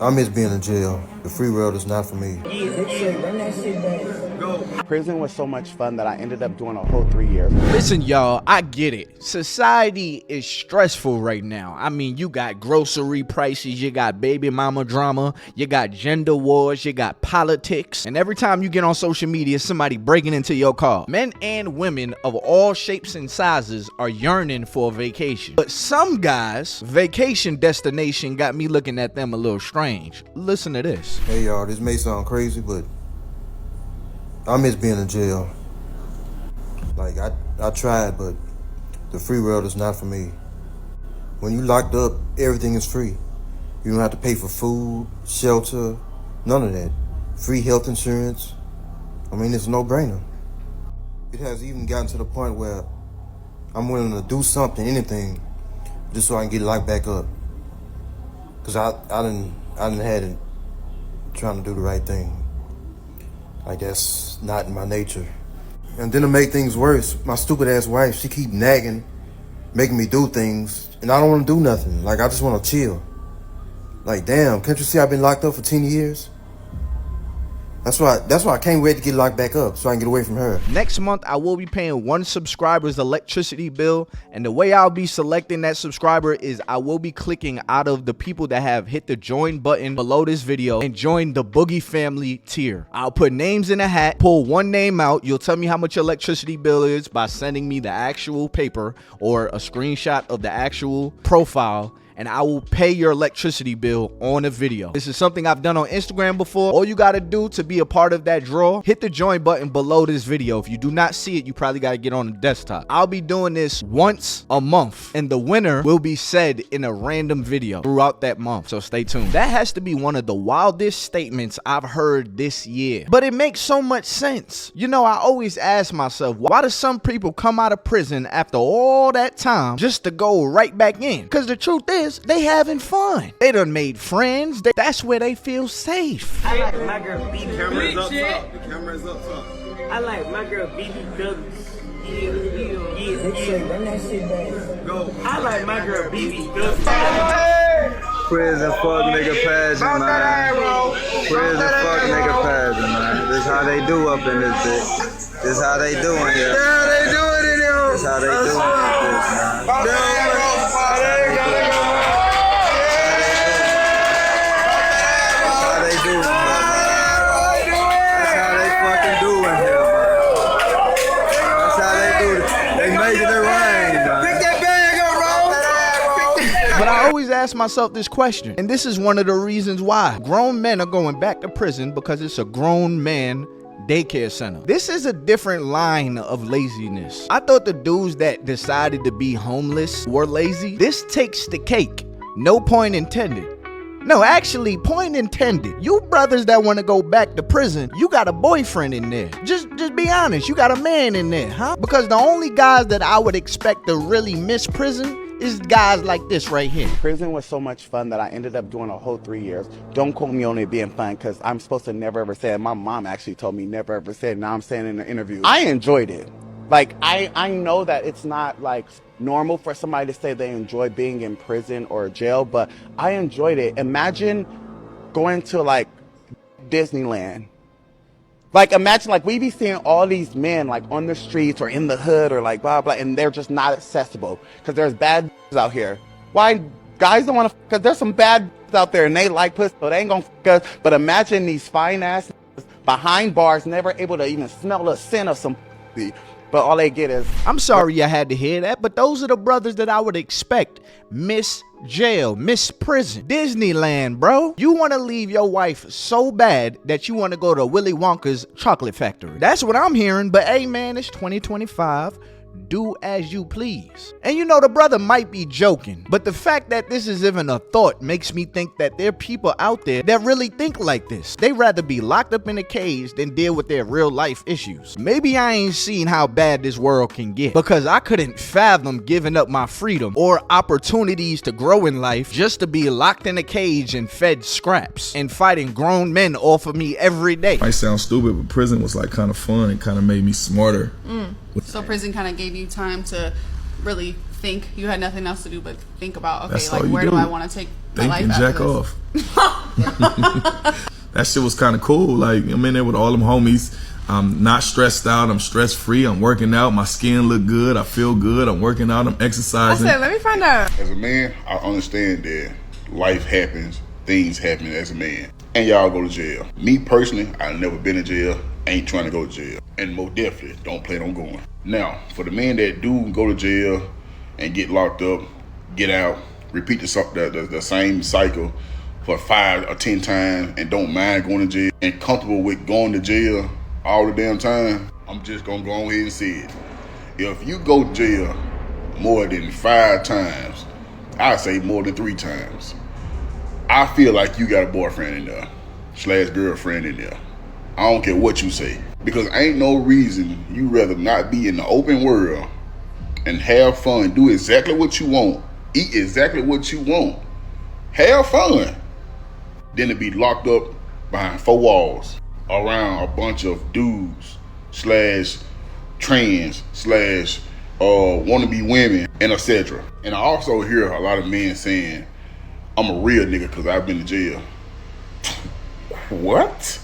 I miss being in jail. The free world is not for me. Prison was so much fun that I ended up doing a whole 3 years. Listen, y'all, I get it. Society is stressful right now. I mean, you got grocery prices, you got baby mama drama, you got gender wars, you got politics. And every time you get on social media, somebody breaking into your car. Men and women of all shapes and sizes are yearning for a vacation. But some guys' vacation destination got me looking at them a little strange. Listen to this. Hey y'all, this may sound crazy, but I miss being in jail. Like, I tried, but the free world is not for me. When you locked up, everything is free. You don't have to pay for food, shelter, none of that. Free health insurance. I mean, it's a no-brainer. It has even gotten to the point where I'm willing to do something, anything, just so I can get locked back up. Cause I done had it trying to do the right thing. Like, that's not in my nature. And then to make things worse, my stupid ass wife, she keep nagging, making me do things, and I don't want to do nothing. Like, I just want to chill. Like, damn, can't you see I've been locked up for 10 years? That's why I can't wait to get locked back up so I can get away from her. Next month, I will be paying one subscriber's electricity bill. And the way I'll be selecting that subscriber is I will be clicking out of the people that have hit the join button below this video and join the Boogie Family tier. I'll put names in a hat, pull one name out. You'll tell me how much your electricity bill is by sending me the actual paper or a screenshot of the actual profile, and I will pay your electricity bill on a video. This is something I've done on Instagram before. All you gotta do to be a part of that draw, hit the join button below this video. If you do not see it, you probably gotta get on the desktop. I'll be doing this once a month, and the winner will be said in a random video throughout that month, so stay tuned. That has to be one of the wildest statements I've heard this year, but it makes so much sense. You know, I always ask myself, why do some people come out of prison after all that time just to go right back in? Because the truth is, they having fun. They done made friends. That's where they feel safe. I like my girl BB. Cameras up top. The cameras up top. I like my girl BB Douglas. Yeah. Run that shit back. Go. I like my girl BB Douglas. Prison fuck nigga pageant, man. Prison fuck nigga pageant, man. This how they do up in this bitch. This how they doing here. Yeah, they do it in here. This how they doing this, man. But I always ask myself this question, and this is one of the reasons why grown men are going back to prison, because it's a grown man daycare center. This is a different line of laziness. I thought the dudes that decided to be homeless were lazy. This takes the cake. No point intended. No, actually, point intended. You brothers that want to go back to prison, you got a boyfriend in there. Just be honest, you got a man in there, huh? Because the only guys that I would expect to really miss prison is guys like this right here. Prison was so much fun that I ended up doing a whole 3 years. Don't quote me on it being fun, because I'm supposed to never ever say it. My mom actually told me never ever say it. Now I'm saying it in the interview. I enjoyed it. Like, I know that it's not like normal for somebody to say they enjoy being in prison or jail, but I enjoyed it. Imagine going to like Disneyland. Like, imagine, like, we be seeing all these men, like, on the streets or in the hood or, like, blah, blah, and they're just not accessible because there's bad out here. Why guys don't want to, because there's some bad out there and they like pussy, so they ain't gonna us. But imagine these fine-ass behind bars, never able to even smell the scent of some pussy. But all they get is... I'm sorry I had to hear that, but those are the brothers that I would expect miss jail, miss prison. Disneyland, bro. You want to leave your wife so bad that you want to go to Willy Wonka's chocolate factory. That's what I'm hearing, but hey man, it's 2025. Do as you please. And you know, the brother might be joking, but the fact that this is even a thought makes me think that there are people out there that really think like this. They rather be locked up in a cage than deal with their real life issues. Maybe I ain't seen how bad this world can get, because I couldn't fathom giving up my freedom or opportunities to grow in life just to be locked in a cage and fed scraps and fighting grown men off of me every day. Might sound stupid, but prison was like kind of fun. It kind of made me smarter. So prison kind of gave you time to really think. You had nothing else to do but think about, okay, That's like, all you where do do. I want to take think life and after jack this. off. That shit was kind of cool. Like, I'm in there with all them homies. I'm not stressed out. I'm stress free. I'm working out. My skin look good. I feel good. I'm working out. I'm I exercising. said, let me find out. As a man, I understand that life happens, things happen as a man, and y'all go to jail. Me personally, I've never been in jail, ain't trying to go to jail, and most definitely don't plan on going. Now, for the men that do go to jail and get locked up, get out, repeat the same cycle for 5 or 10 times and don't mind going to jail and comfortable with going to jail all the damn time, I'm just gonna go ahead and say it. If you go to jail more than 5 times, I say more than 3 times, I feel like you got a boyfriend in there / girlfriend in there. I don't care what you say, because ain't no reason you rather not be in the open world and have fun, do exactly what you want, eat exactly what you want, have fun, than to be locked up behind 4 walls around a bunch of dudes / trans / wannabe women and etc. And I also hear a lot of men saying, I'm a real nigga because I've been to jail. What?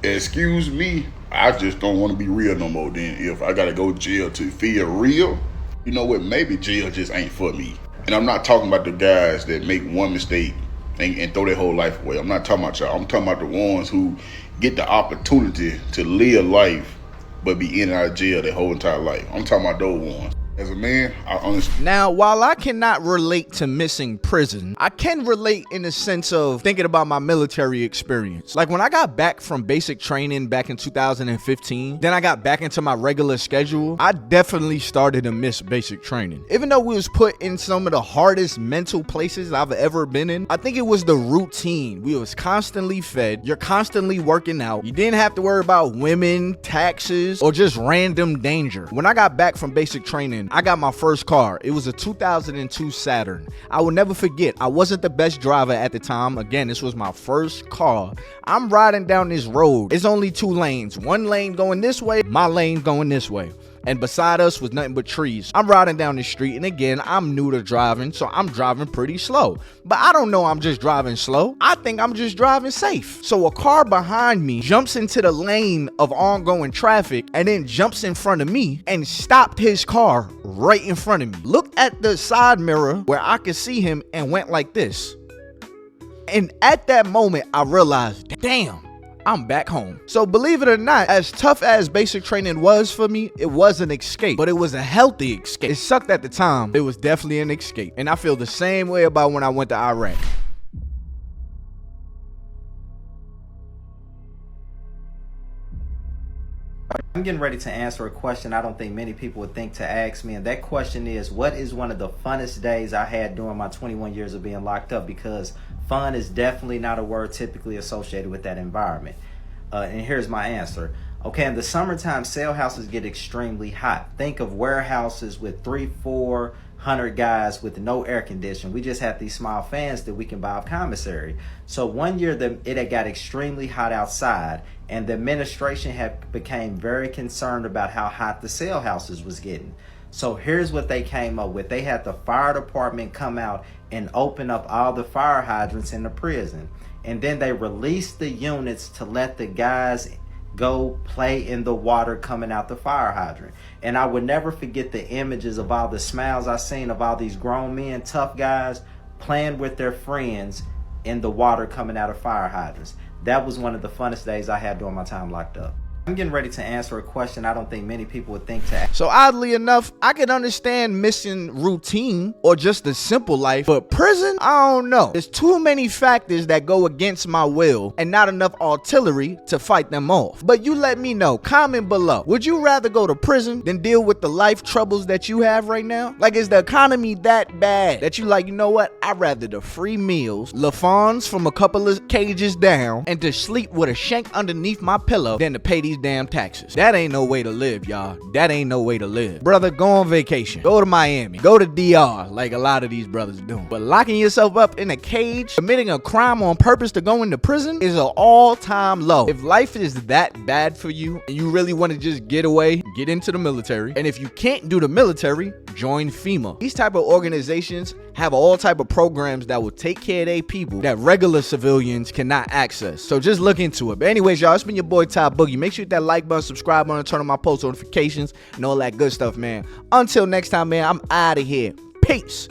Excuse me, I just don't want to be real no more. Then if I gotta go to jail to feel real, you know what, maybe jail just ain't for me. And I'm not talking about the guys that make one mistake and throw their whole life away. I'm not talking about y'all. I'm talking about the ones who get the opportunity to live life but be in and out of jail their whole entire life. I'm talking about those ones. As a man, I understand. Now, while I cannot relate to missing prison, I can relate in the sense of thinking about my military experience. Like when I got back from basic training back in 2015, then I got back into my regular schedule, I definitely started to miss basic training. Even though we was put in some of the hardest mental places I've ever been in, I think it was the routine. We was constantly fed, you're constantly working out, you didn't have to worry about women, taxes, or just random danger. When I got back from basic training, I got my first car. It was a 2002 Saturn. I will never forget, I wasn't the best driver at the time. Again, this was my first car. I'm riding down this road. It's only 2 lanes. 1 lane going this way, my lane going this way. And beside us was nothing but trees. I'm riding down the street, and again, I'm new to driving, so I'm driving pretty slow. But I don't know I'm just driving slow. I think I'm just driving safe. So a car behind me jumps into the lane of ongoing traffic and then jumps in front of me and stopped his car right in front of me. Looked at the side mirror where I could see him and went like this. And at that moment, I realized, damn, I'm back home. So believe it or not, as tough as basic training was for me, it was an escape, but it was a healthy escape. It sucked at the time. It was definitely an escape. And I feel the same way about when I went to Iraq. I'm getting ready to answer a question I don't think many people would think to ask me, and that question is, what is one of the funnest days I had during my 21 years of being locked up? Because fun is definitely not a word typically associated with that environment. And here's my answer. Okay, in the summertime, cell houses get extremely hot. Think of warehouses with 300-400 guys with no air conditioning. We just had these small fans that we can buy off commissary. So one year it had got extremely hot outside, and the administration had became very concerned about how hot the cell houses was getting. So here's what they came up with. They had the fire department come out and open up all the fire hydrants in the prison. And then they released the units to let the guys go play in the water coming out the fire hydrant. And I would never forget the images of all the smiles I seen of all these grown men, tough guys, playing with their friends in the water coming out of fire hydrants. That was one of the funnest days I had during my time locked up. I'm getting ready to answer a question I don't think many people would think to ask. So oddly enough, I can understand missing routine or just the simple life, but prison, I don't know. There's too many factors that go against my will and not enough artillery to fight them off. But you let me know, comment below. Would you rather go to prison than deal with the life troubles that you have right now? Like, is the economy that bad that you like, you know what? I'd rather the free meals, LaFons from a couple of cages down, and to sleep with a shank underneath my pillow than to pay these damn taxes. That ain't no way to live, y'all. That ain't no way to live. Brother, go on vacation. Go to Miami. Go to DR like a lot of these brothers do. But locking yourself up in a cage, committing a crime on purpose to go into prison is an all-time low. If life is that bad for you and you really want to just get away, get into the military. And if you can't do the military, join FEMA. These type of organizations have all type of programs that will take care of their people that regular civilians cannot access. So just look into it. But anyways, y'all, it's been your boy Ty Boogie. Make sure you hit that like button, subscribe button, turn on my post notifications and all that good stuff, man. Until next time, man, I'm out of here. Peace.